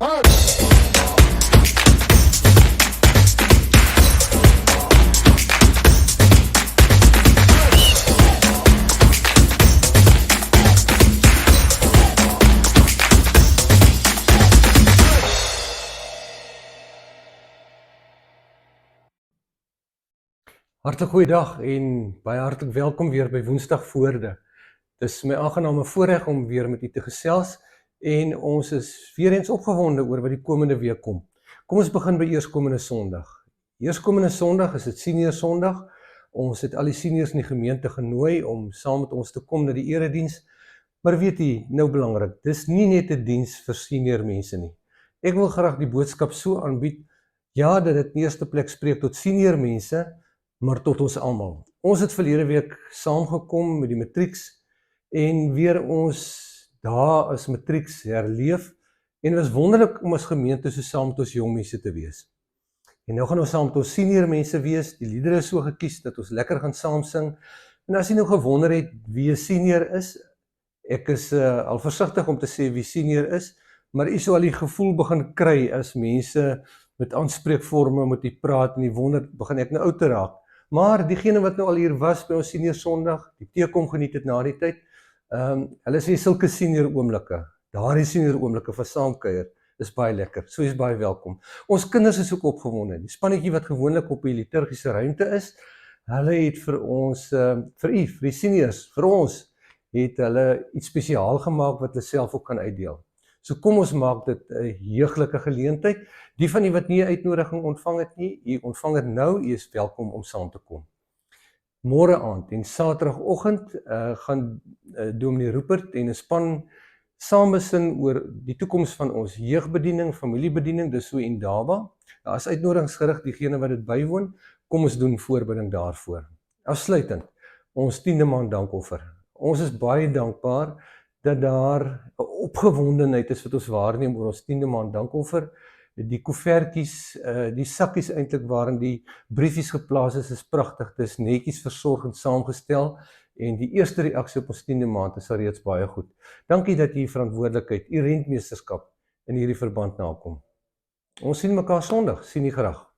Hartlik goeiedag en baie hartlik welkom weer by Woensdag Woorde. Dis my aangename voorreg om weer met u te gesels en ons is weer eens opgewonde oor wat die komende week kom. Kom ons begin by eerskomende Sondag. Eerskomende Sondag is dit Senior Sondag. Ons het al die seniors in die gemeente genooi om saam met ons te kom na die erediens. Maar weet u, nou belangrik, dis nie net 'n diens vir senior mense nie. Ek wil graag die boodskap so aanbied, ja, dat dit in eerste plek spreek tot senior mense, maar tot ons almal. Ons het verlede week saamgekom met die matrieks en weer ons dae as matrieks herleef en dit was wonderlik om as gemeente so saam met ons jong mense te wees. En nou gaan ons saam met ons senior mense wees, die liedere is so gekies dat ons lekker gaan saam sing. En as jy nou gewonder het wie 'n senior is, ek is al versigtig om te sê wie senior is, maar jy sou al die gevoel begin kry as mense met aanspreekvorme met die praat en die wonder, begin ek nou oud te raak. Maar diegene wat nou al hier was by ons Senior Sondag, die teekom geniet het na die tyd, hulle sê sulke senior oomblikke, daardie senior oomblikke van saamkuier, is baie lekker, so is baie welkom. Ons kinders is ook opgewonde, die spannetjie wat gewoonlik op die liturgiese ruimte is, hulle het vir ons, vir die seniors, vir ons, het hulle iets spesiaal gemaak wat hulle self ook kan uitdeel. So kom ons maak dit 'n heuglike geleentheid. Die van die wat nie 'n uitnodiging ontvang het nie, u ontvang dit nou, u is welkom om saam te kom. Môre aand en Saterdagoggend gaan Dominee Rupert en 'n span saam besin oor die toekoms van ons jeugbediening, familiebediening, dis so Indaba. Daar is uitnodigingsgerig diegene wat dit bywoon, kom ons doen voorbereiding daarvoor. Afsluitend, ons 10de maand dankoffer. Ons is baie dankbaar dat daar 'n opgewondenheid is wat ons waarneem oor ons 10de maand dankoffer. Die koevertjies, die sakkies eintlik waarin die briefies geplaas is pragtig, dis netjies versorg en saamgestel en die eerste reaksie op ons 10de maand is reeds baie goed. Dankie dat u verantwoordelikheid, u rentmeesterskap in hierdie verband nakom. Ons sien mekaar Sondag, sien u graag.